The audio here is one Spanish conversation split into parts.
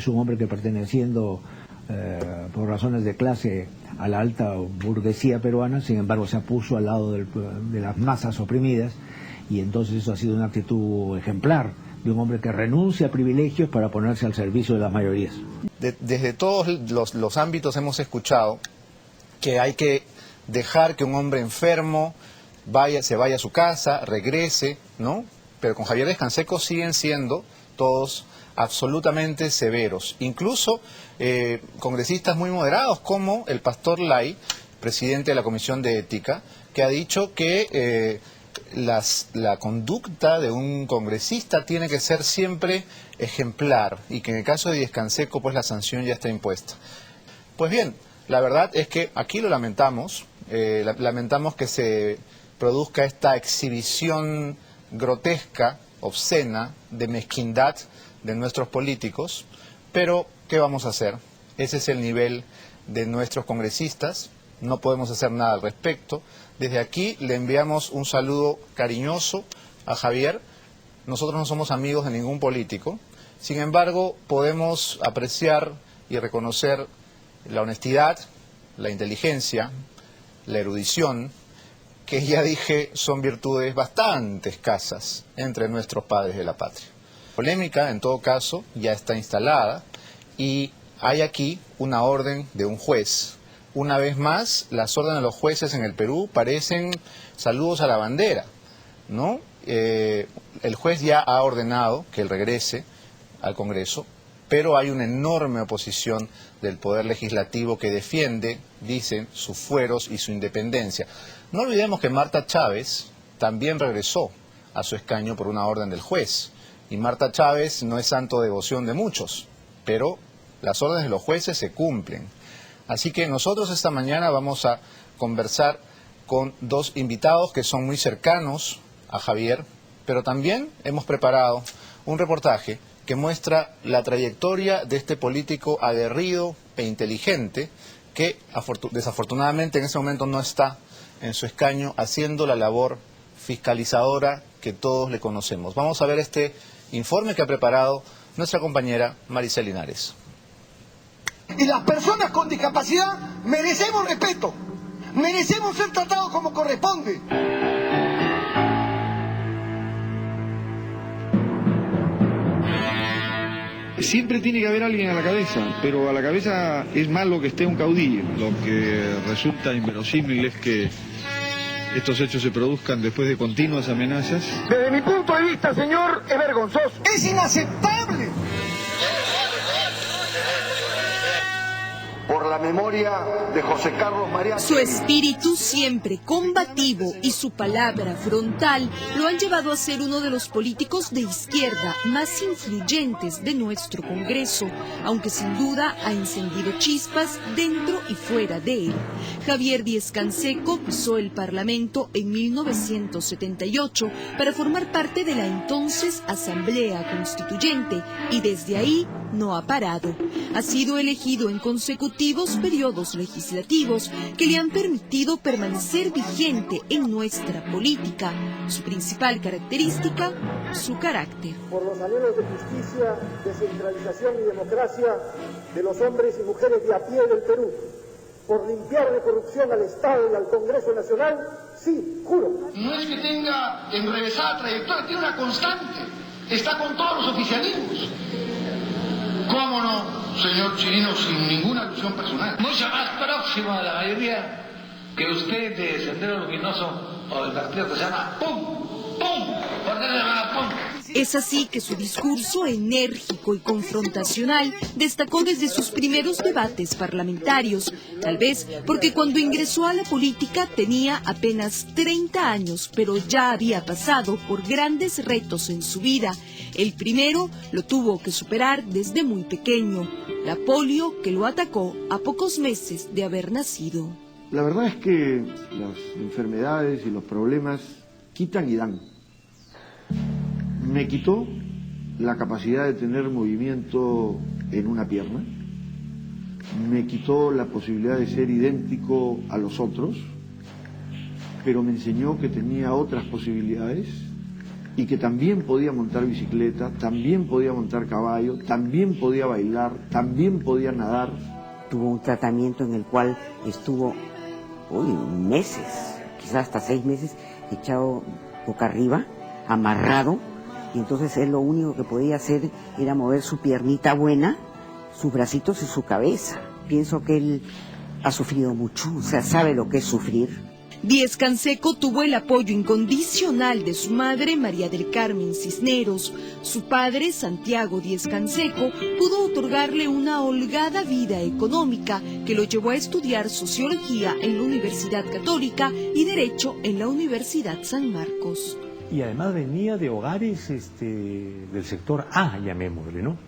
Es un hombre que perteneciendo por razones de clase a la alta burguesía peruana, sin embargo se puso al lado de las masas oprimidas, y entonces eso ha sido una actitud ejemplar de un hombre que renuncia a privilegios para ponerse al servicio de las mayorías. Desde todos los ámbitos hemos escuchado que hay que dejar que un hombre enfermo se vaya a su casa, regrese, ¿no? Pero con Javier Díaz-Canseco siguen siendo todos absolutamente severos, incluso congresistas muy moderados como el pastor Lai, presidente de la Comisión de Ética, que ha dicho que la conducta de un congresista tiene que ser siempre ejemplar y que en el caso de Díaz-Canseco pues la sanción ya está impuesta. Pues bien, la verdad es que aquí lo lamentamos, lamentamos que se produzca esta exhibición grotesca, obscena, de mezquindad de nuestros políticos, pero ¿qué vamos a hacer? Ese es el nivel de nuestros congresistas, no podemos hacer nada al respecto. Desde aquí le enviamos un saludo cariñoso a Javier. Nosotros no somos amigos de ningún político, sin embargo podemos apreciar y reconocer la honestidad, la inteligencia, la erudición, que ya dije son virtudes bastante escasas entre nuestros padres de la patria. La polémica, en todo caso, ya está instalada y hay aquí una orden de un juez. Una vez más, las órdenes de los jueces en el Perú parecen saludos a la bandera, ¿no? El juez ya ha ordenado que él regrese al Congreso, pero hay una enorme oposición del Poder Legislativo que defiende, dicen, sus fueros y su independencia. No olvidemos que Marta Chávez también regresó a su escaño por una orden del juez. Y Marta Chávez no es santo de devoción de muchos, pero las órdenes de los jueces se cumplen. Así que nosotros esta mañana vamos a conversar con dos invitados que son muy cercanos a Javier, pero también hemos preparado un reportaje que muestra la trayectoria de este político aguerrido e inteligente que desafortunadamente en ese momento no está en su escaño haciendo la labor fiscalizadora que todos le conocemos. Vamos a ver este informe que ha preparado nuestra compañera Maricel Linares. Y las personas con discapacidad merecemos respeto, merecemos ser tratados como corresponde. Siempre tiene que haber alguien a la cabeza, pero a la cabeza es malo que esté un caudillo. Lo que resulta inverosímil es que estos hechos se produzcan después de continuas amenazas. Desde mi punto de vista, señor, es vergonzoso. Es inaceptable. Por la memoria de José Carlos María. Su espíritu siempre combativo y su palabra frontal lo han llevado a ser uno de los políticos de izquierda más influyentes de nuestro Congreso, aunque sin duda ha encendido chispas dentro y fuera de él. Javier Díaz-Canseco pisó el Parlamento en 1978 para formar parte de la entonces Asamblea Constituyente y desde ahí no ha parado. Ha sido elegido en consecutivos periodos legislativos que le han permitido permanecer vigente en nuestra política. Su principal característica, su carácter. Por los anhelos de justicia, descentralización y democracia de los hombres y mujeres de a pie del Perú, por limpiar de corrupción al Estado y al Congreso Nacional, sí, juro. No es que tenga enrevesada trayectoria, tiene una constante, está con todos los oficialismos. ¿Cómo no, señor Chirino, sin ninguna alusión personal? Mucho más próximo a la mayoría que usted de Sendero Luminoso o del partido que se llama PUM, PUM, ¿por qué se llama PUM? Es así que su discurso enérgico y confrontacional destacó desde sus primeros debates parlamentarios, tal vez porque cuando ingresó a la política tenía apenas 30 años, pero ya había pasado por grandes retos en su vida. El primero lo tuvo que superar desde muy pequeño, la polio que lo atacó a pocos meses de haber nacido. La verdad es que las enfermedades y los problemas quitan y dan. Me quitó la capacidad de tener movimiento en una pierna, me quitó la posibilidad de ser idéntico a los otros, pero me enseñó que tenía otras posibilidades y que también podía montar bicicleta, también podía montar caballo, también podía bailar, también podía nadar. Tuvo un tratamiento en el cual estuvo meses, quizás hasta 6 meses, echado boca arriba, amarrado, y entonces él lo único que podía hacer era mover su piernita buena, sus bracitos y su cabeza. Pienso que él ha sufrido mucho, o sea, sabe lo que es sufrir. Díez-Canseco tuvo el apoyo incondicional de su madre, María del Carmen Cisneros. Su padre, Santiago Díez-Canseco, pudo otorgarle una holgada vida económica que lo llevó a estudiar sociología en la Universidad Católica y Derecho en la Universidad San Marcos. Y además venía de hogares del sector A, llamémosle, ¿no?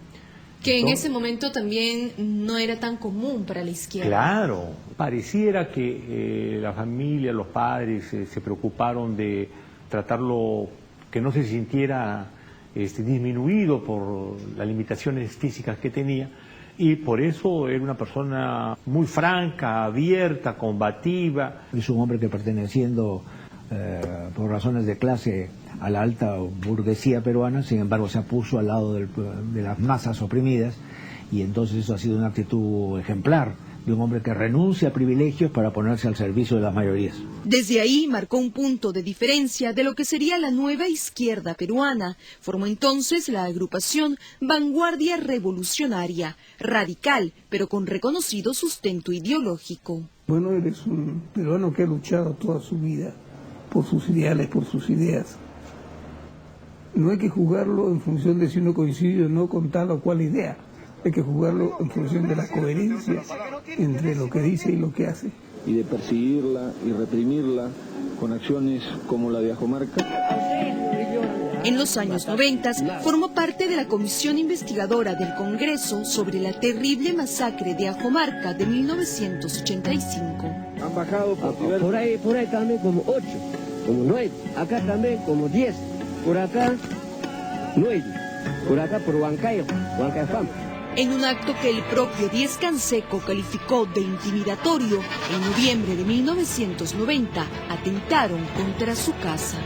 Que en ese momento también no era tan común para la izquierda. Claro, pareciera que la familia, los padres se preocuparon de tratarlo, que no se sintiera disminuido por las limitaciones físicas que tenía, y por eso era una persona muy franca, abierta, combativa. Es un hombre que perteneciendo por razones de clase a la alta burguesía peruana, sin embargo se puso al lado de las masas oprimidas, y entonces eso ha sido una actitud ejemplar de un hombre que renuncia a privilegios para ponerse al servicio de las mayorías. Desde ahí marcó un punto de diferencia de lo que sería la nueva izquierda peruana. Formó entonces la agrupación Vanguardia Revolucionaria, radical, pero con reconocido sustento ideológico. Bueno, él es un peruano que ha luchado toda su vida por sus ideales, por sus ideas. No hay que jugarlo en función de si uno coincide o no con tal o cual idea. Hay que jugarlo en función de la coherencia entre lo que dice y lo que hace. Y de perseguirla y reprimirla con acciones como la de Ajomarca. En los años 90 formó parte de la comisión investigadora del Congreso sobre la terrible masacre de Ajomarca de 1985. Han bajado por ahí también como 8, como 9, acá también como 10, por acá 9, por acá por Huancayo Fama. En un acto que el propio Díez-Canseco calificó de intimidatorio, en noviembre de 1990 atentaron contra su casa.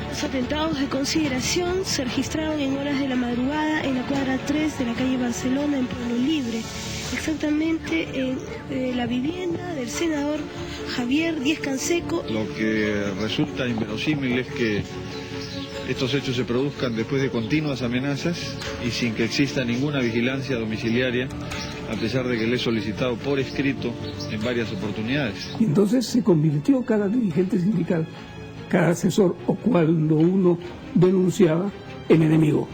Los atentados de consideración se registraron en horas de la madrugada en la cuadra 3 de la calle Barcelona, en Pueblo Libre, exactamente en la vivienda del senador Javier Díez-Canseco. Lo que resulta inverosímil es que estos hechos se produzcan después de continuas amenazas y sin que exista ninguna vigilancia domiciliaria, a pesar de que le he solicitado por escrito en varias oportunidades. Y entonces se convirtió cada dirigente sindical, cada asesor o cuando uno denunciaba, en enemigo.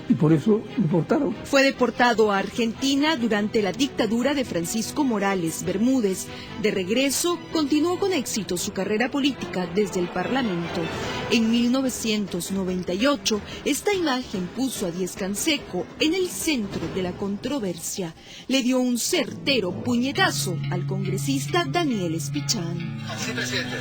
Y por eso deportaron. Fue deportado a Argentina durante la dictadura de Francisco Morales Bermúdez. De regreso, continuó con éxito su carrera política desde el Parlamento. En 1998, esta imagen puso a Díez-Canseco en el centro de la controversia. Le dio un certero puñetazo al congresista Daniel Espichán. Sí, presidente.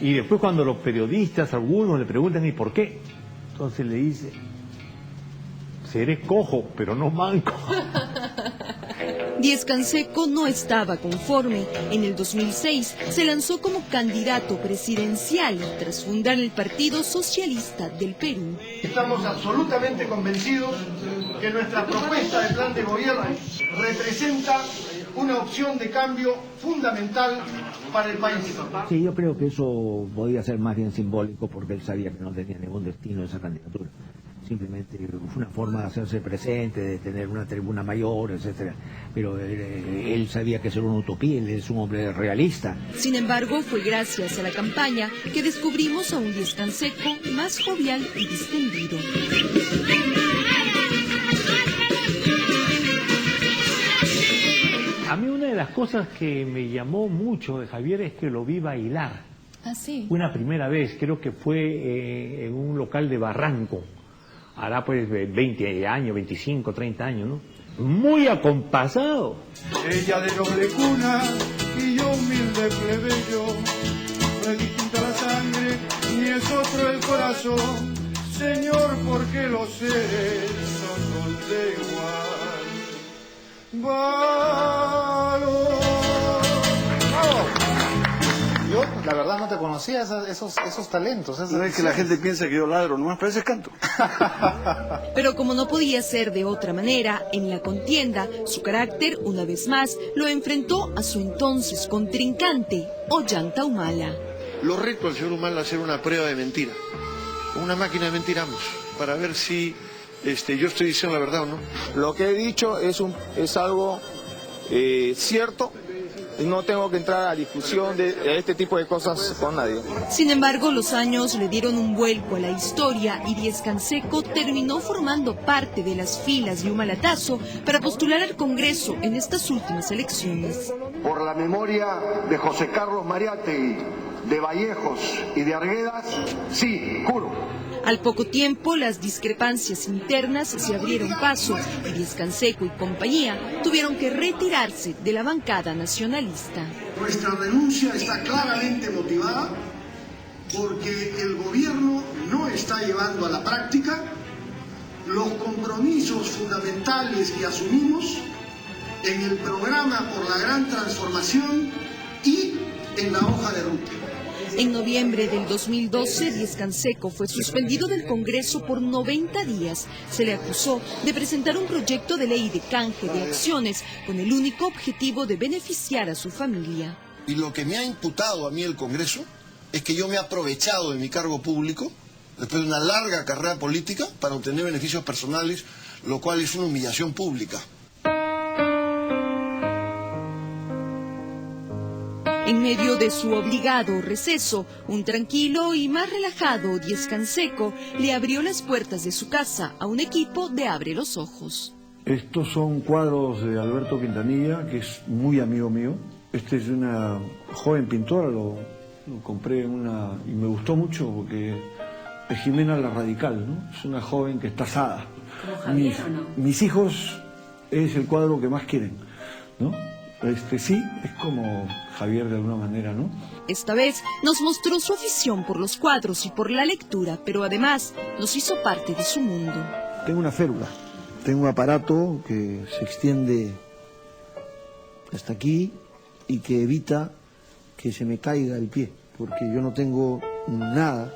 Y después cuando los periodistas, algunos le preguntan ¿y por qué? Entonces le dice, seré cojo, pero no manco. Díez-Canseco no estaba conforme. En el 2006 se lanzó como candidato presidencial tras fundar el Partido Socialista del Perú. Estamos absolutamente convencidos que nuestra propuesta de plan de gobierno representa una opción de cambio fundamental para el país. Sí, yo creo que eso podía ser más bien simbólico porque él sabía que no tenía ningún destino esa candidatura. Simplemente fue una forma de hacerse presente, de tener una tribuna mayor, etcétera. Pero él sabía que eso era una utopía, él es un hombre realista. Sin embargo, fue gracias a la campaña que descubrimos a un Díez-Canseco más jovial y distendido. A mí una de las cosas que me llamó mucho de Javier es que lo vi bailar. ¿Ah, sí? Una primera vez, creo que fue en un local de Barranco. Hará pues 20 años, 25, 30 años, ¿no? Muy acompasado. Ella de noble cuna y yo humilde plebeyo, no es distinta la sangre ni es otro el corazón, Señor, porque los seres son de igual. Yo, la verdad, no te conocía esos talentos. No es que la gente piensa que yo ladro, nomás parece canto. Pero como no podía ser de otra manera, en la contienda, su carácter, una vez más, lo enfrentó a su entonces contrincante, Ollanta Humala. Lo reto al señor Humala a hacer una prueba de mentira. Una máquina de mentiramos, para ver si yo estoy diciendo la verdad o no. Lo que he dicho es algo cierto. No tengo que entrar a discusión de este tipo de cosas con nadie. Sin embargo, los años le dieron un vuelco a la historia y Díez Canseco terminó formando parte de las filas de Humalatazo para postular al Congreso en estas últimas elecciones. Por la memoria de José Carlos Mariátegui, de Vallejos y de Arguedas, sí, juro. Al poco tiempo, las discrepancias internas se abrieron paso y Díez Canseco y compañía tuvieron que retirarse de la bancada nacionalista. Nuestra renuncia está claramente motivada porque el gobierno no está llevando a la práctica los compromisos fundamentales que asumimos en el programa por la gran transformación y en la hoja de ruta. En noviembre del 2012, Díez Canseco fue suspendido del Congreso por 90 días. Se le acusó de presentar un proyecto de ley de canje de acciones con el único objetivo de beneficiar a su familia. Y lo que me ha imputado a mí el Congreso es que yo me he aprovechado de mi cargo público, después de una larga carrera política, para obtener beneficios personales, lo cual es una humillación pública. En medio de su obligado receso, un tranquilo y más relajado Díez Canseco le abrió las puertas de su casa a un equipo de Abre los Ojos. Estos son cuadros de Alberto Quintanilla, que es muy amigo mío. Este es de una joven pintora, lo compré y me gustó mucho porque es Jimena la Radical, ¿no? Es una joven que está asada. Mis hijos es el cuadro que más quieren, ¿no? Sí, es como Javier de alguna manera, ¿no? Esta vez nos mostró su afición por los cuadros y por la lectura, pero además nos hizo parte de su mundo. Tengo una férula, tengo un aparato que se extiende hasta aquí y que evita que se me caiga el pie, porque yo no tengo nada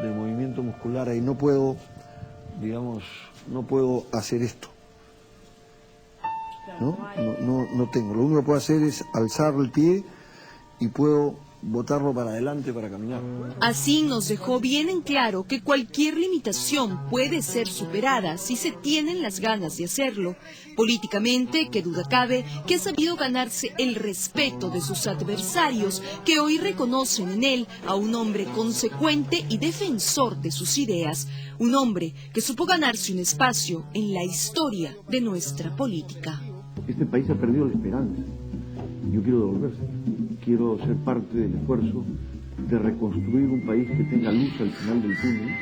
de movimiento muscular ahí, no puedo, no puedo hacer esto. No tengo. Lo único que puedo hacer es alzar el pie y puedo botarlo para adelante para caminar. Así nos dejó bien en claro que cualquier limitación puede ser superada si se tienen las ganas de hacerlo. Políticamente, qué duda cabe, que ha sabido ganarse el respeto de sus adversarios, que hoy reconocen en él a un hombre consecuente y defensor de sus ideas. Un hombre que supo ganarse un espacio en la historia de nuestra política. Este país ha perdido la esperanza. Yo quiero devolverse. Quiero ser parte del esfuerzo de reconstruir un país que tenga luz al final del túnel.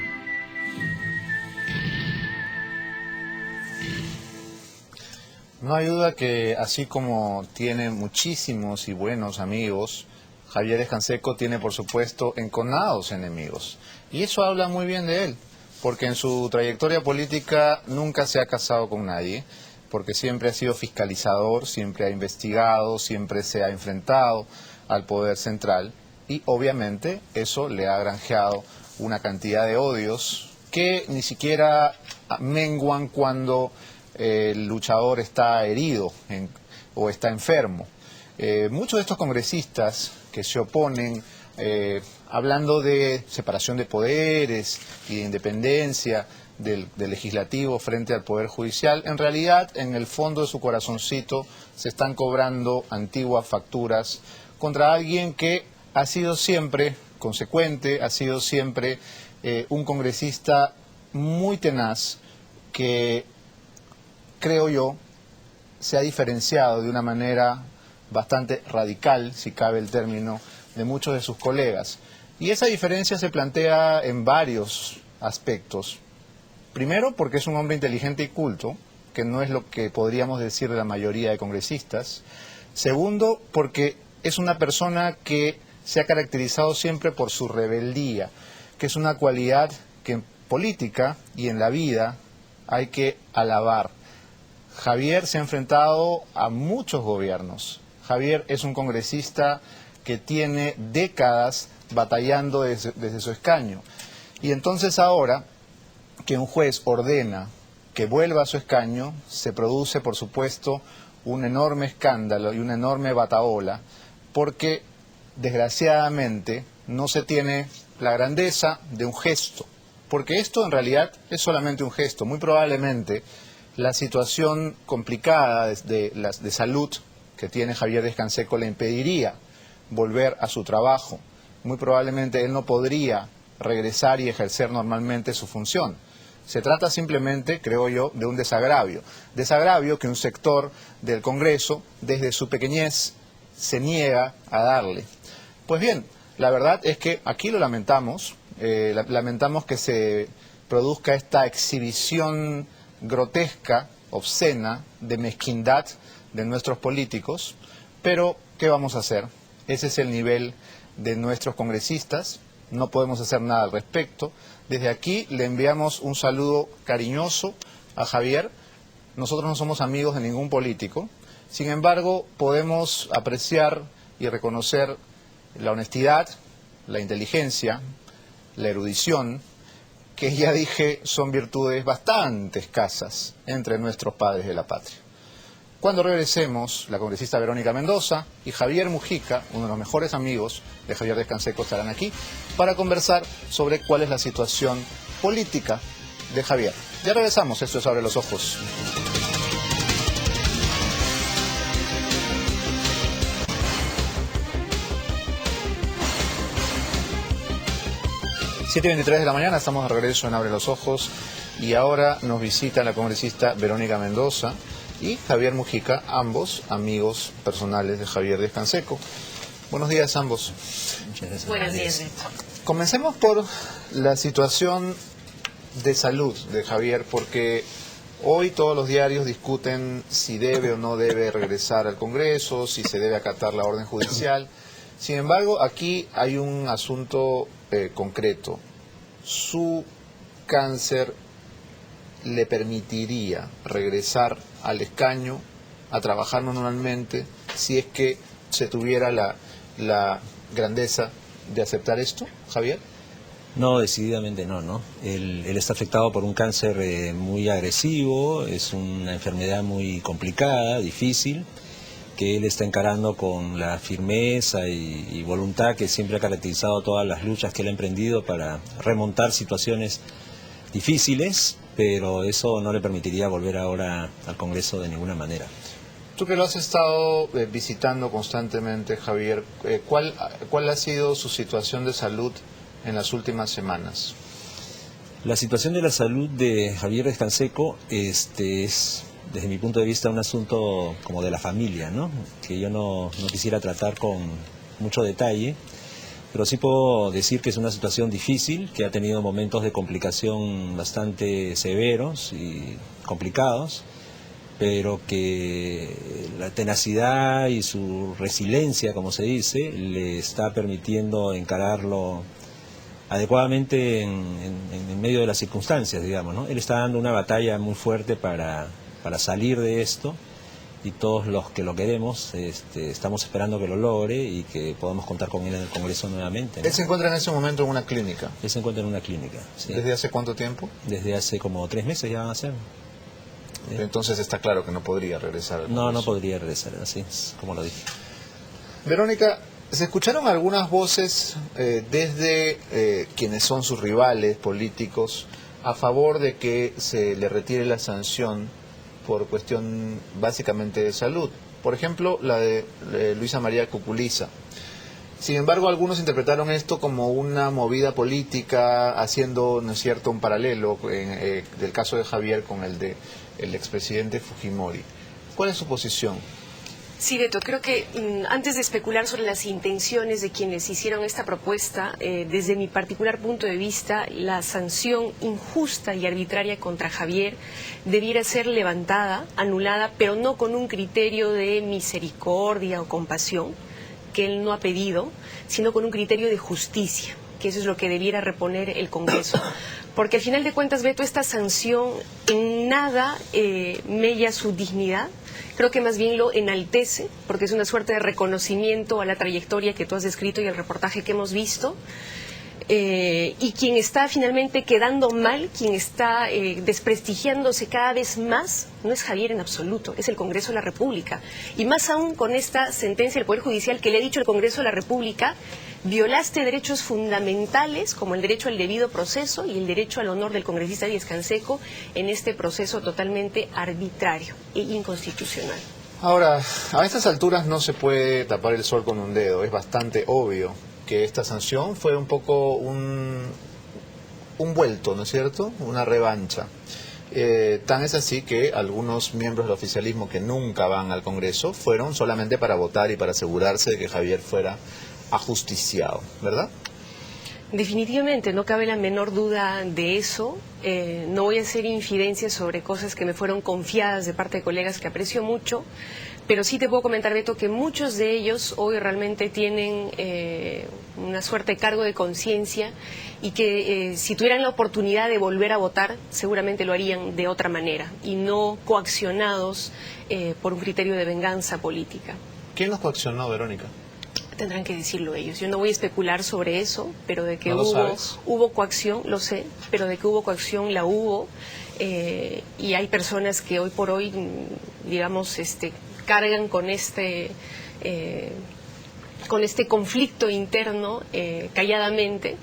No hay duda que así como tiene muchísimos y buenos amigos, Javier Díez Canseco tiene, por supuesto, enconados enemigos. Y eso habla muy bien de él, porque en su trayectoria política nunca se ha casado con nadie, porque siempre ha sido fiscalizador, siempre ha investigado, siempre se ha enfrentado al poder central y obviamente eso le ha granjeado una cantidad de odios que ni siquiera menguan cuando el luchador está herido o está enfermo. Muchos de estos congresistas que se oponen, hablando de separación de poderes y de independencia del legislativo frente al poder judicial, en realidad en el fondo de su corazoncito se están cobrando antiguas facturas contra alguien que ha sido siempre consecuente, ha sido siempre un congresista muy tenaz que, creo yo, se ha diferenciado de una manera bastante radical, si cabe el término, de muchos de sus colegas. Y esa diferencia se plantea en varios aspectos. Primero, porque es un hombre inteligente y culto, que no es lo que podríamos decir de la mayoría de congresistas. Segundo, porque es una persona que se ha caracterizado siempre por su rebeldía, que es una cualidad que en política y en la vida hay que alabar. Javier se ha enfrentado a muchos gobiernos. Javier es un congresista que tiene décadas batallando desde su escaño. Y entonces ahora que un juez ordena que vuelva a su escaño, se produce, por supuesto, un enorme escándalo y una enorme batahola, porque desgraciadamente no se tiene la grandeza de un gesto, porque esto en realidad es solamente un gesto. Muy probablemente la situación complicada de salud que tiene Javier Díaz-Canseco le impediría volver a su trabajo. Muy probablemente él no podría regresar y ejercer normalmente su función. Se trata simplemente, creo yo, de un desagravio. Desagravio que un sector del Congreso, desde su pequeñez, se niega a darle. Pues bien, la verdad es que aquí lo lamentamos. Lamentamos que se produzca esta exhibición grotesca, obscena, de mezquindad de nuestros políticos. Pero, ¿qué vamos a hacer? Ese es el nivel de nuestros congresistas. No podemos hacer nada al respecto. Desde aquí le enviamos un saludo cariñoso a Javier. Nosotros no somos amigos de ningún político. Sin embargo, podemos apreciar y reconocer la honestidad, la inteligencia, la erudición, que ya dije son virtudes bastante escasas entre nuestros padres de la patria. Cuando regresemos, la congresista Verónica Mendoza y Javier Mujica, uno de los mejores amigos de Javier Díaz-Canseco, estarán aquí para conversar sobre cuál es la situación política de Javier. Ya regresamos, esto es Abre los Ojos. Siete 7:23 de la mañana, estamos de regreso en Abre los Ojos y ahora nos visita la congresista Verónica Mendoza y Javier Mujica, ambos amigos personales de Javier Díaz-Canseco. Buenos días ambos. Muchas gracias. Buenos días. Comencemos por la situación de salud de Javier, porque hoy todos los diarios discuten si debe o no debe regresar al Congreso, si se debe acatar la orden judicial. Sin embargo, aquí hay un asunto concreto. Su cáncer le permitiría regresar al escaño, a trabajar normalmente, si es que se tuviera la grandeza de aceptar esto, Javier? No, decididamente no. Él está afectado por un cáncer muy agresivo, es una enfermedad muy complicada, difícil, que él está encarando con la firmeza y voluntad que siempre ha caracterizado todas las luchas que él ha emprendido para remontar situaciones difíciles, pero eso no le permitiría volver ahora al Congreso de ninguna manera. Tú que lo has estado visitando constantemente, Javier, ¿cuál ha sido su situación de salud en las últimas semanas? La situación de la salud de Javier Díaz-Canseco es, desde mi punto de vista, un asunto como de la familia, ¿no? Que yo no quisiera tratar con mucho detalle, pero sí puedo decir que es una situación difícil, que ha tenido momentos de complicación bastante severos y complicados, pero que la tenacidad y su resiliencia, como se dice, le está permitiendo encararlo adecuadamente en medio de las circunstancias, digamos, ¿no? Él está dando una batalla muy fuerte para salir de esto, y todos los que lo queremos estamos esperando que lo logre y que podamos contar con él en el Congreso nuevamente, ¿no? Él se encuentra en ese momento en una clínica. Él se encuentra en una clínica, sí. ¿Desde hace cuánto tiempo? Desde hace como 3 meses ya van a ser. Entonces está claro que no podría regresar al Congreso. No podría regresar, así es como lo dije. Verónica, se escucharon algunas voces desde quienes son sus rivales políticos a favor de que se le retire la sanción por cuestión básicamente de salud. Por ejemplo, la de Luisa María Cuculiza. Sin embargo, algunos interpretaron esto como una movida política, haciendo, ¿no es cierto?, un paralelo del caso de Javier con el de el expresidente Fujimori. ¿Cuál es su posición? Sí, Beto, creo que antes de especular sobre las intenciones de quienes hicieron esta propuesta, desde mi particular punto de vista, la sanción injusta y arbitraria contra Javier debiera ser levantada, anulada, pero no con un criterio de misericordia o compasión, que él no ha pedido, sino con un criterio de justicia. que eso es lo que debiera reponer el Congreso. Porque al final de cuentas, Beto, esta sanción en nada mella su dignidad. Creo que más bien lo enaltece, porque es una suerte de reconocimiento a la trayectoria que tú has descrito y el reportaje que hemos visto. Y quien está finalmente quedando mal, quien está desprestigiándose cada vez más, no es Javier en absoluto, es el Congreso de la República. Y más aún con esta sentencia del Poder Judicial que le ha dicho el Congreso de la República: violaste derechos fundamentales como el derecho al debido proceso y el derecho al honor del congresista Díaz-Canseco en este proceso totalmente arbitrario e inconstitucional. Ahora, a estas alturas no se puede tapar el sol con un dedo, es bastante obvio que esta sanción fue un poco un vuelto, ¿no es cierto?, una revancha. Tan es así que algunos miembros del oficialismo que nunca van al Congreso fueron solamente para votar y para asegurarse de que Javier fuera ajusticiado, ¿verdad? Definitivamente, no cabe la menor duda de eso. No voy a hacer infidencias sobre cosas que me fueron confiadas de parte de colegas que aprecio mucho, pero sí te puedo comentar, Beto, que muchos de ellos hoy realmente tienen una suerte de cargo de conciencia y que si tuvieran la oportunidad de volver a votar, seguramente lo harían de otra manera y no coaccionados por un criterio de venganza política. ¿Quién los coaccionó, Verónica? Tendrán que decirlo ellos. Yo no voy a especular sobre eso, pero de que ¿No hubo coacción, lo sé, pero de que hubo coacción, la hubo. Y hay personas que hoy por hoy, digamos, cargan con este conflicto interno calladamente,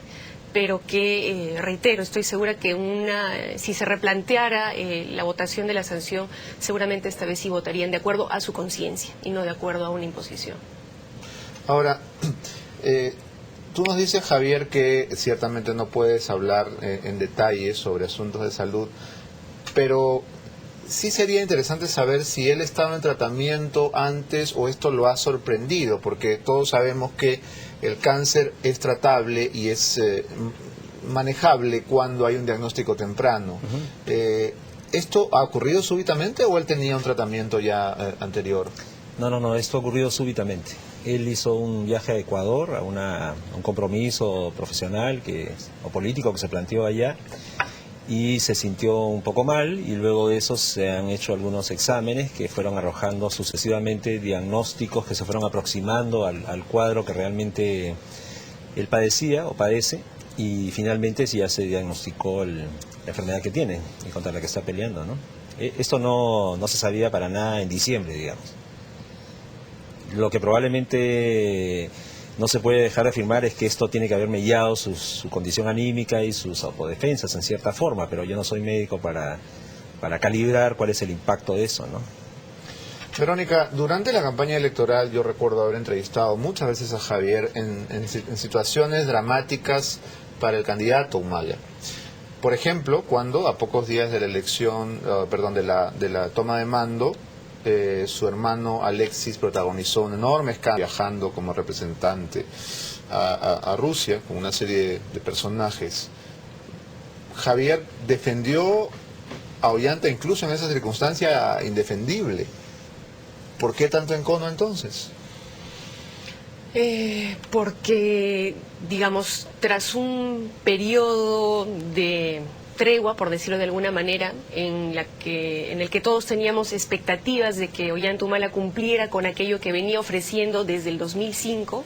pero que, reitero, estoy segura que si se replanteara la votación de la sanción, seguramente esta vez sí votarían de acuerdo a su conciencia y no de acuerdo a una imposición. Ahora, tú nos dices, Javier, que ciertamente no puedes hablar en detalle sobre asuntos de salud, pero sí sería interesante saber si él estaba en tratamiento antes o esto lo ha sorprendido, porque todos sabemos que el cáncer es tratable y es manejable cuando hay un diagnóstico temprano. ¿Esto ha ocurrido súbitamente o él tenía un tratamiento ya anterior? No, esto ha ocurrido súbitamente. Él hizo un viaje a Ecuador, a un compromiso profesional o político que se planteó allá, y se sintió un poco mal, y luego de eso se han hecho algunos exámenes que fueron arrojando sucesivamente diagnósticos que se fueron aproximando al cuadro que realmente él padecía o padece, y finalmente ya se diagnosticó la enfermedad que tiene y contra la que está peleando, ¿no? Esto no se sabía para nada en diciembre, digamos. Lo que probablemente no se puede dejar de afirmar es que esto tiene que haber mellado su condición anímica y sus autodefensas en cierta forma, pero yo no soy médico para calibrar cuál es el impacto de eso, ¿no? Verónica, durante la campaña electoral yo recuerdo haber entrevistado muchas veces a Javier en situaciones dramáticas para el candidato Humala. Por ejemplo, cuando a pocos días de la elección, de la toma de mando, su hermano Alexis protagonizó un enorme escándalo viajando como representante a Rusia con una serie de personajes. Javier defendió a Ollanta incluso en esa circunstancia indefendible. ¿Por qué tanto encono entonces? Porque, digamos, tras un periodo de tregua, por decirlo de alguna manera, en el que todos teníamos expectativas de que Ollanta Humala cumpliera con aquello que venía ofreciendo desde el 2005,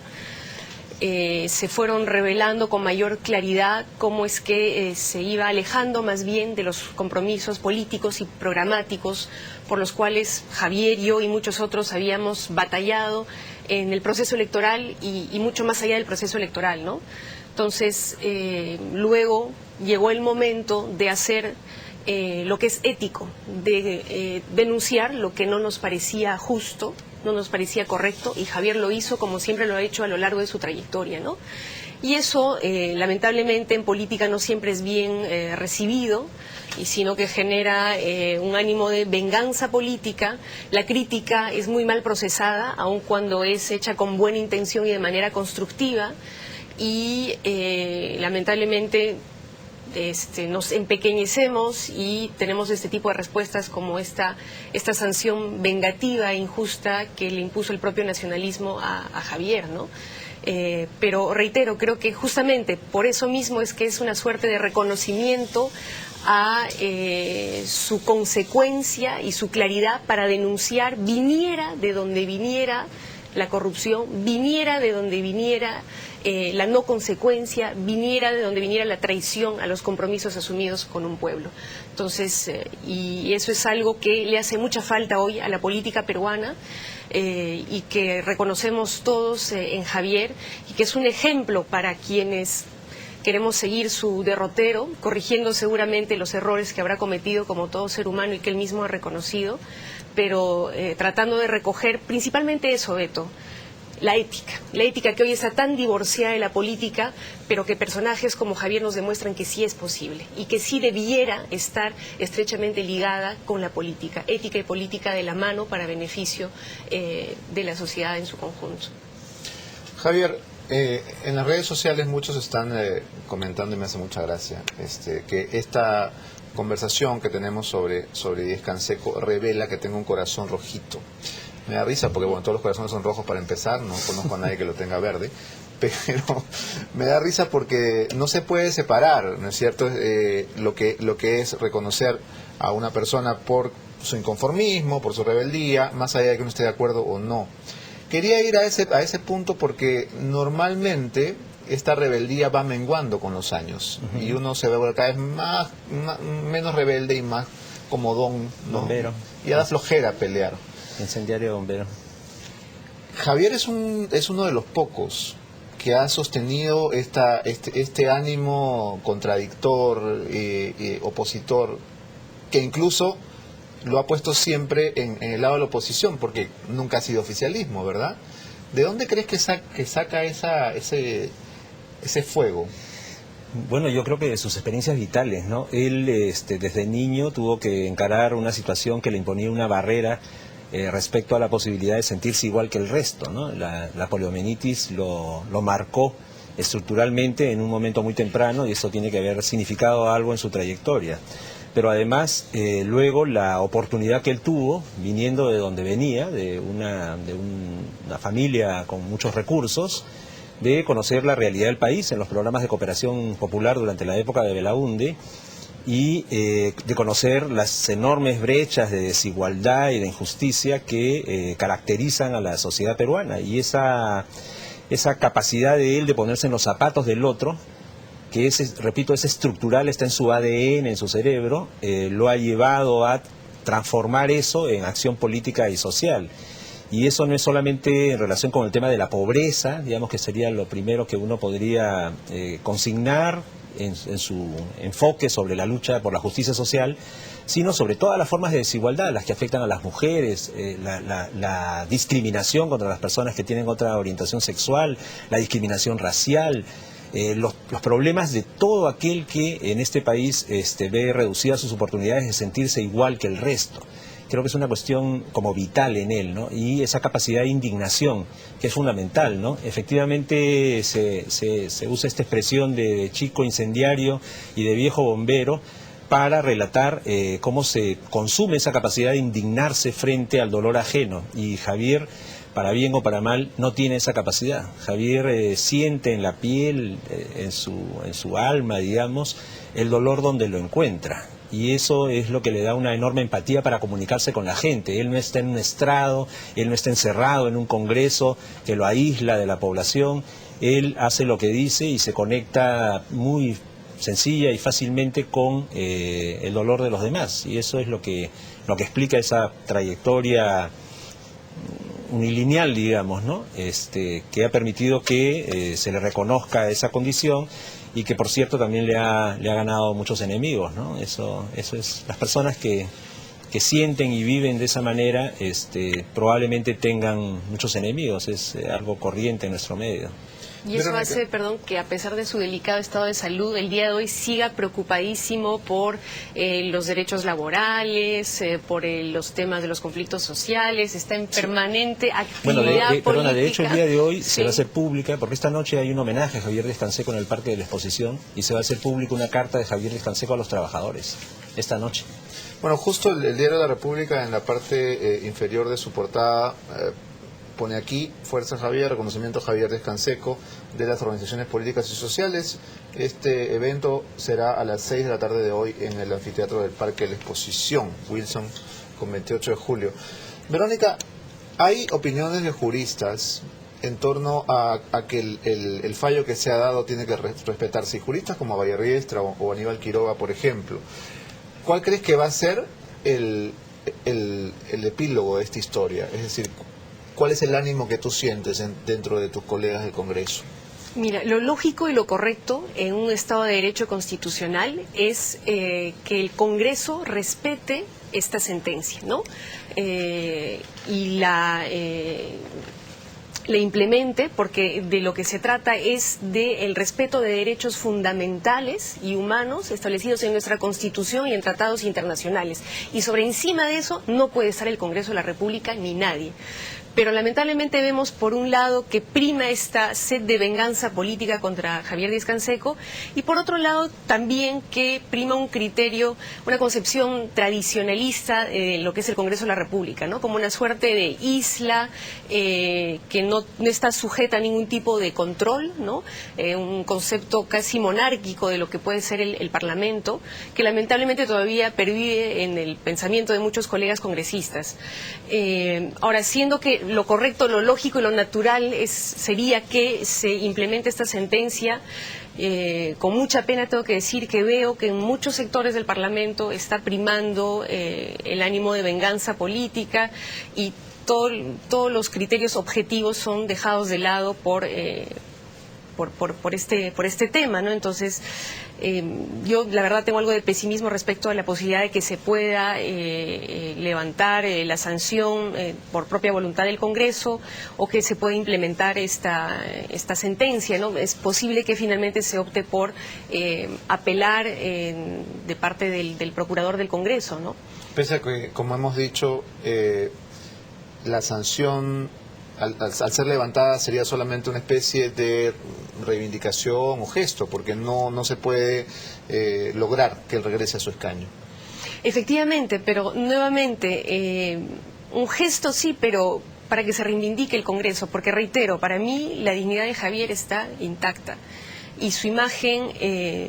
se fueron revelando con mayor claridad cómo es que se iba alejando más bien de los compromisos políticos y programáticos por los cuales Javier, yo y muchos otros habíamos batallado en el proceso electoral y mucho más allá del proceso electoral, ¿no? Entonces, luego llegó el momento de hacer lo que es ético, de denunciar lo que no nos parecía justo, no nos parecía correcto, y Javier lo hizo como siempre lo ha hecho a lo largo de su trayectoria, ¿no? Y eso, lamentablemente, en política no siempre es bien recibido, y sino que genera un ánimo de venganza política. La crítica es muy mal procesada, aun cuando es hecha con buena intención y de manera constructiva, y lamentablemente nos empequeñecemos y tenemos este tipo de respuestas como esta sanción vengativa e injusta que le impuso el propio nacionalismo a Javier, ¿no? Pero reitero, creo que justamente por eso mismo es que es una suerte de reconocimiento a su consecuencia y su claridad para denunciar, viniera de donde viniera la corrupción, viniera de donde viniera la no consecuencia, viniera de donde viniera la traición a los compromisos asumidos con un pueblo. Entonces, y eso es algo que le hace mucha falta hoy a la política peruana, y que reconocemos todos en Javier, y que es un ejemplo para quienes queremos seguir su derrotero, corrigiendo seguramente los errores que habrá cometido como todo ser humano y que él mismo ha reconocido, pero tratando de recoger principalmente eso, Beto, la ética que hoy está tan divorciada de la política, pero que personajes como Javier nos demuestran que sí es posible y que sí debiera estar estrechamente ligada con la política, ética y política de la mano para beneficio de la sociedad en su conjunto. Javier, en las redes sociales muchos están comentando, y me hace mucha gracia, que esta conversación que tenemos sobre Díez Canseco revela que tengo un corazón rojito. Me da risa porque, bueno, todos los corazones son rojos para empezar, no conozco a nadie que lo tenga verde, pero me da risa porque no se puede separar, ¿no es cierto?, lo que es reconocer a una persona por su inconformismo, por su rebeldía, más allá de que uno esté de acuerdo o no. Quería ir a ese punto porque normalmente esta rebeldía va menguando con los años, y uno se ve cada vez menos rebelde y más comodón, ¿no? Bombero. Y da flojera pelear. Incendiario bombero. Javier es uno de los pocos que ha sostenido este ánimo contradictor, opositor, que incluso lo ha puesto siempre en el lado de la oposición, porque nunca ha sido oficialismo, ¿verdad? ¿De dónde crees que saca ese fuego? Bueno, yo creo que de sus experiencias vitales, ¿no? Él desde niño tuvo que encarar una situación que le imponía una barrera respecto a la posibilidad de sentirse igual que el resto, ¿no? La poliomielitis lo marcó estructuralmente en un momento muy temprano, y eso tiene que haber significado algo en su trayectoria. Pero además, luego la oportunidad que él tuvo, viniendo de donde venía, de una familia con muchos recursos, de conocer la realidad del país en los programas de cooperación popular durante la época de Belaúnde, y de conocer las enormes brechas de desigualdad y de injusticia que caracterizan a la sociedad peruana, y esa capacidad de él de ponerse en los zapatos del otro, que repito, es estructural, está en su ADN, en su cerebro, lo ha llevado a transformar eso en acción política y social. Y eso no es solamente en relación con el tema de la pobreza, digamos que sería lo primero que uno podría consignar en su enfoque sobre la lucha por la justicia social, sino sobre todas las formas de desigualdad, las que afectan a las mujeres, la discriminación contra las personas que tienen otra orientación sexual, la discriminación racial, los problemas de todo aquel que en este país ve reducidas sus oportunidades de sentirse igual que el resto. Creo que es una cuestión como vital en él, ¿no? Y esa capacidad de indignación, que es fundamental, ¿no? Efectivamente se usa esta expresión de chico incendiario y de viejo bombero para relatar cómo se consume esa capacidad de indignarse frente al dolor ajeno. Y Javier, para bien o para mal, no tiene esa capacidad. Javier siente en la piel, en su alma, digamos, el dolor donde lo encuentra. Y eso es lo que le da una enorme empatía para comunicarse con la gente. Él no está en un estrado, él no está encerrado en un congreso que lo aísla de la población. Él hace lo que dice y se conecta muy sencilla y fácilmente con el dolor de los demás. Y eso es lo que explica esa trayectoria unilineal, digamos, ¿no? Que ha permitido que se le reconozca esa condición, y que por cierto también le ha ganado muchos enemigos, ¿no? Eso es, las personas que sienten y viven de esa manera probablemente tengan muchos enemigos, es algo corriente en nuestro medio. Y eso hace, que a pesar de su delicado estado de salud, el día de hoy siga preocupadísimo por los derechos laborales, por los temas de los conflictos sociales, está en permanente actividad política. De hecho el día de hoy se va a hacer pública, porque esta noche hay un homenaje a Javier Díez Canseco en el Parque de la Exposición, y se va a hacer pública una carta de Javier Díez Canseco a los trabajadores, esta noche. Bueno, justo el Diario de la República, en la parte inferior de su portada, pone aquí, Fuerza Javier, reconocimiento a Javier Díaz Canseco de las organizaciones políticas y sociales. Este evento será a las 6 de la tarde de hoy en el anfiteatro del Parque de la Exposición, Wilson, con 28 de julio. Verónica, hay opiniones de juristas en torno a que el fallo que se ha dado tiene que respetarse, y juristas como Valle Riestra o Aníbal Quiroga, por ejemplo. ¿Cuál crees que va a ser el epílogo de esta historia? Es decir, ¿cuál es el ánimo que tú sientes dentro de tus colegas del Congreso? Mira, lo lógico y lo correcto en un Estado de Derecho constitucional es que el Congreso respete esta sentencia, ¿no? Y la implemente, porque de lo que se trata es del respeto de derechos fundamentales y humanos establecidos en nuestra Constitución y en tratados internacionales. Y sobre encima de eso no puede estar el Congreso de la República ni nadie. Pero lamentablemente vemos por un lado que prima esta sed de venganza política contra Javier Díaz Canseco, y por otro lado también que prima un criterio, una concepción tradicionalista de lo que es el Congreso de la República, ¿no? Como una suerte de isla que no está sujeta a ningún tipo de control, ¿no? Un concepto casi monárquico de lo que puede ser el Parlamento, que lamentablemente todavía pervive en el pensamiento de muchos colegas congresistas. Ahora, siendo que lo correcto, lo lógico y lo natural sería que se implemente esta sentencia, con mucha pena tengo que decir que veo que en muchos sectores del Parlamento está primando el ánimo de venganza política, y todos los criterios objetivos son dejados de lado por este tema, ¿no? Entonces, yo la verdad tengo algo de pesimismo respecto a la posibilidad de que se pueda levantar la sanción por propia voluntad del Congreso, o que se pueda implementar esta sentencia, ¿no? Es posible que finalmente se opte por apelar de parte del Procurador del Congreso, ¿no? Pese a que, como hemos dicho, la sanción al ser levantada sería solamente una especie de reivindicación o gesto, porque no se puede lograr que él regrese a su escaño. Efectivamente, pero nuevamente, un gesto sí, pero para que se reivindique el Congreso, porque reitero, para mí la dignidad de Javier está intacta y su imagen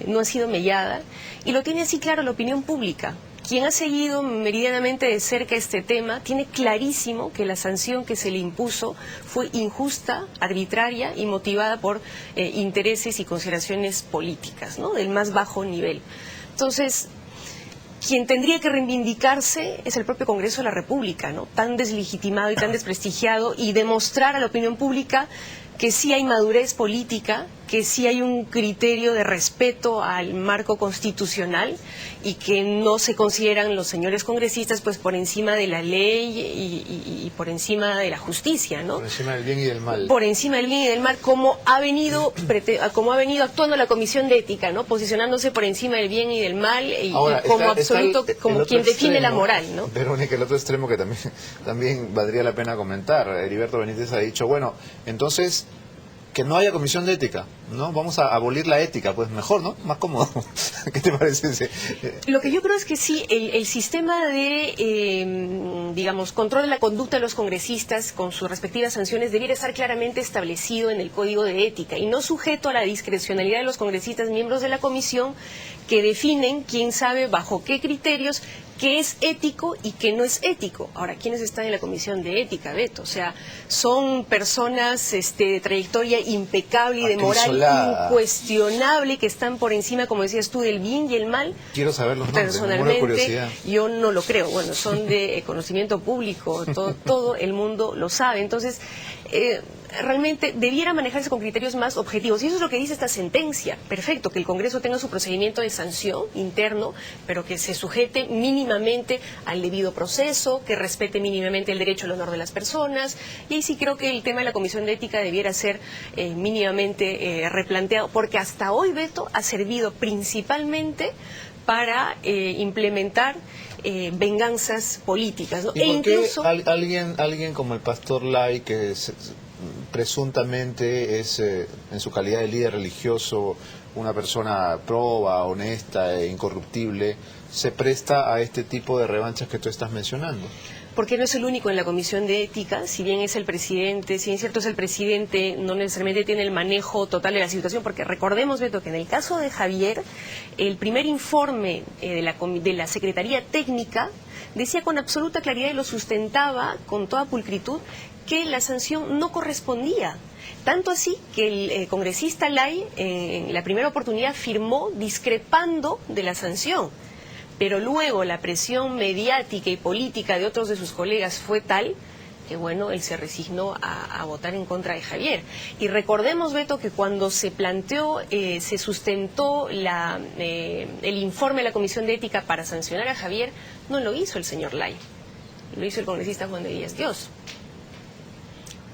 no ha sido mellada, y lo tiene así claro la opinión pública. Quien ha seguido meridianamente de cerca este tema tiene clarísimo que la sanción que se le impuso fue injusta, arbitraria y motivada por intereses y consideraciones políticas, ¿no? Del más bajo nivel. Entonces, quien tendría que reivindicarse es el propio Congreso de la República, ¿no? Tan deslegitimado y tan desprestigiado, y demostrar a la opinión pública que sí hay madurez política, que sí hay un criterio de respeto al marco constitucional, y que no se consideran los señores congresistas pues por encima de la ley y por encima de la justicia, ¿no? Por encima del bien y del mal. Por encima del bien y del mal, como ha venido actuando la Comisión de Ética, ¿no? Posicionándose por encima del bien y del mal, y Ahora, como como quien define la moral, ¿no? Verónica, el otro extremo que también valdría la pena comentar. Heriberto Benítez ha dicho, bueno, entonces que no haya comisión de ética, ¿no? Vamos a abolir la ética, pues mejor, ¿no? Más cómodo. ¿Qué te parece? Lo que yo creo es que sí, el sistema de, digamos, control de la conducta de los congresistas con sus respectivas sanciones debiera estar claramente establecido en el Código de Ética y no sujeto a la discrecionalidad de los congresistas miembros de la comisión, que definen, quién sabe bajo qué criterios, qué es ético y qué no es ético. Ahora, ¿quiénes están en la Comisión de Ética, Beto? O sea, son personas de trayectoria impecable y de moral incuestionable, que están por encima, como decías tú, del bien y el mal. Quiero saber los nombres, personalmente, yo no lo creo. Bueno, son de conocimiento público, todo el mundo lo sabe. Entonces, realmente debiera manejarse con criterios más objetivos, y eso es lo que dice esta sentencia. Perfecto, que el Congreso tenga su procedimiento de sanción interno, pero que se sujete mínimamente al debido proceso, que respete mínimamente el derecho al honor de las personas, y ahí sí creo que el tema de la Comisión de Ética debiera ser mínimamente replanteado, porque hasta hoy, Beto, ha servido principalmente para implementar venganzas políticas, ¿no? ¿Y por qué incluso alguien como el pastor Lai, que presuntamente es, en su calidad de líder religioso, una persona proba, honesta e incorruptible, se presta a este tipo de revanchas que tú estás mencionando? porque no es el único en la Comisión de Ética, si bien es el presidente, si bien es cierto es el presidente, no necesariamente tiene el manejo total de la situación, porque recordemos, Beto, que en el caso de Javier, el primer informe de la Secretaría Técnica decía con absoluta claridad y lo sustentaba con toda pulcritud que la sanción no correspondía. Tanto así que el congresista Lay en la primera oportunidad firmó discrepando de la sanción. Pero luego la presión mediática y política de otros de sus colegas fue tal que, bueno, él se resignó a votar en contra de Javier. Y recordemos, Beto, que cuando se planteó, se sustentó el informe de la Comisión de Ética para sancionar a Javier, no lo hizo el señor Lay, lo hizo el congresista Juan de Díaz Dios.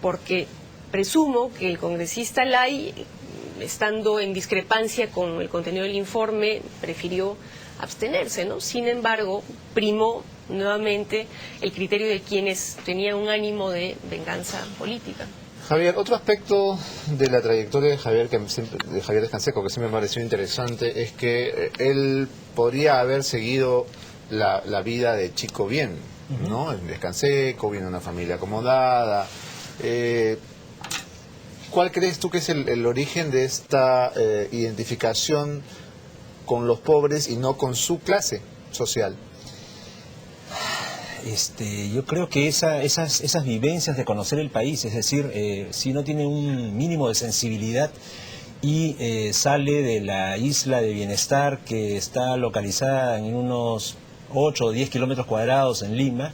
Porque presumo que el congresista Lay, estando en discrepancia con el contenido del informe, prefirió abstenerse, ¿no? Sin embargo, primó nuevamente el criterio de quienes tenían un ánimo de venganza política. Javier, otro aspecto de la trayectoria de Javier Descanseco que siempre me pareció interesante es que él podría haber seguido la vida de chico bien, ¿no? En Descanseco, viene de una familia acomodada. ¿Cuál crees tú que es el origen de esta identificación con los pobres y no con su clase social? Yo creo que esas vivencias de conocer el país, es decir, si uno tiene un mínimo de sensibilidad y sale de la isla de bienestar que está localizada en unos 8 o 10 kilómetros cuadrados en Lima,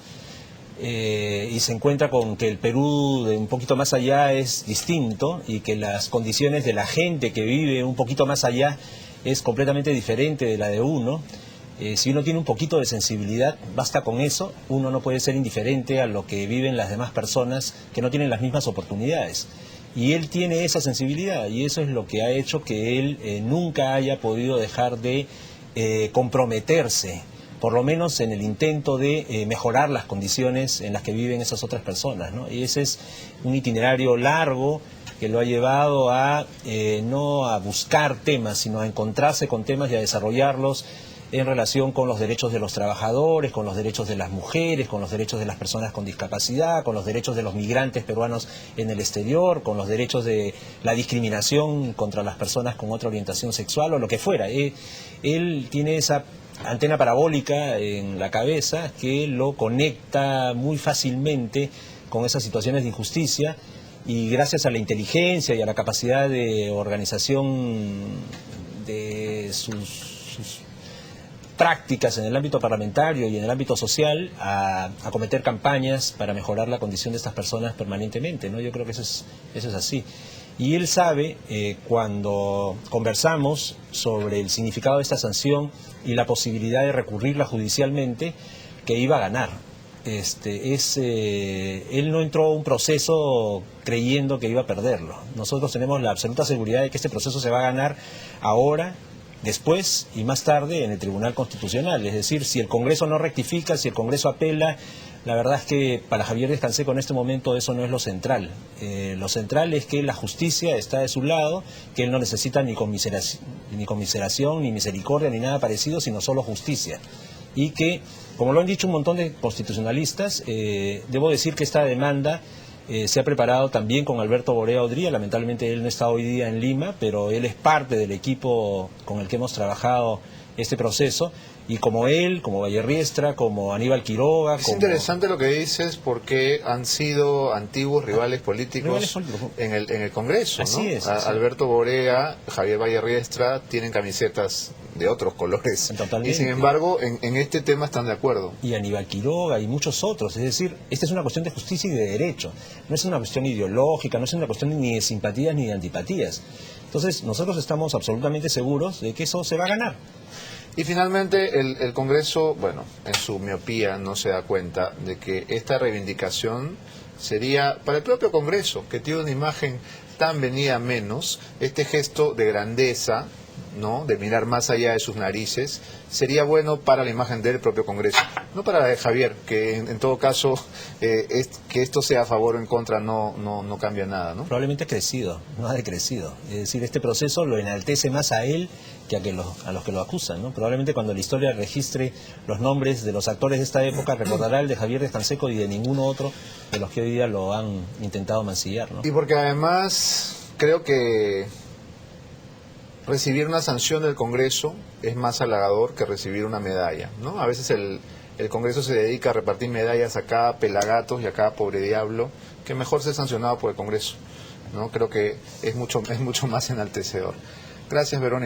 y se encuentra con que el Perú de un poquito más allá es distinto y que las condiciones de la gente que vive un poquito más allá es completamente diferente de la de uno. Si uno tiene un poquito de sensibilidad, basta con eso. Uno no puede ser indiferente a lo que viven las demás personas que no tienen las mismas oportunidades. Y él tiene esa sensibilidad y eso es lo que ha hecho que él nunca haya podido dejar de comprometerse, por lo menos en el intento de mejorar las condiciones en las que viven esas otras personas, ¿no? Y ese es un itinerario largo que lo ha llevado a no a buscar temas, sino a encontrarse con temas y a desarrollarlos en relación con los derechos de los trabajadores, con los derechos de las mujeres, con los derechos de las personas con discapacidad, con los derechos de los migrantes peruanos en el exterior, con los derechos de la discriminación contra las personas con otra orientación sexual o lo que fuera. Él tiene esa antena parabólica en la cabeza que lo conecta muy fácilmente con esas situaciones de injusticia y gracias a la inteligencia y a la capacidad de organización de sus prácticas en el ámbito parlamentario y en el ámbito social a acometer campañas para mejorar la condición de estas personas permanentemente, ¿no? Yo creo que eso es así. Y él sabe, cuando conversamos sobre el significado de esta sanción y la posibilidad de recurrirla judicialmente, que iba a ganar. Él no entró a un proceso creyendo que iba a perderlo. Nosotros tenemos la absoluta seguridad de que este proceso se va a ganar ahora, después y más tarde en el Tribunal Constitucional. Es decir, si el Congreso no rectifica, si el Congreso apela, la verdad es que para Javier Descanseco en este momento eso no es lo central. Lo central es que la justicia está de su lado, que él no necesita ni conmiseración, ni misericordia, ni nada parecido, sino solo justicia. Y que, como lo han dicho un montón de constitucionalistas, debo decir que esta demanda se ha preparado también con Alberto Borea Odría. Lamentablemente él no está hoy día en Lima, pero él es parte del equipo con el que hemos trabajado este proceso. Y como él, como Vallerriestra, como Aníbal Quiroga... Es interesante lo que dices porque han sido antiguos rivales políticos en el Congreso, ¿no? Así es. Alberto Borea, Javier Vallerriestra tienen camisetas de otros colores. Totalmente. Y sin embargo, en este tema están de acuerdo. Y Aníbal Quiroga y muchos otros. Es decir, esta es una cuestión de justicia y de derecho. No es una cuestión ideológica, no es una cuestión ni de simpatías ni de antipatías. Entonces, nosotros estamos absolutamente seguros de que eso se va a ganar. Y finalmente el Congreso, bueno, en su miopía no se da cuenta de que esta reivindicación sería para el propio Congreso, que tiene una imagen tan venida menos, este gesto de grandeza ¿no?, de mirar más allá de sus narices, sería bueno para la imagen del propio Congreso, no para la de Javier, que en todo caso que esto sea a favor o en contra no cambia nada, ¿no? Probablemente ha crecido, no ha decrecido. Es decir, este proceso lo enaltece más a él que a los que lo acusan, ¿no? Probablemente cuando la historia registre los nombres de los actores de esta época recordará el de Javier Descanseco y de ninguno otro de los que hoy día lo han intentado mancillar, ¿no? Y porque además creo que recibir una sanción del Congreso es más halagador que recibir una medalla, ¿no? A veces el Congreso se dedica a repartir medallas a cada pelagatos y a cada pobre diablo, que mejor ser sancionado por el Congreso, ¿no? Creo que es mucho más enaltecedor. Gracias, Verónica.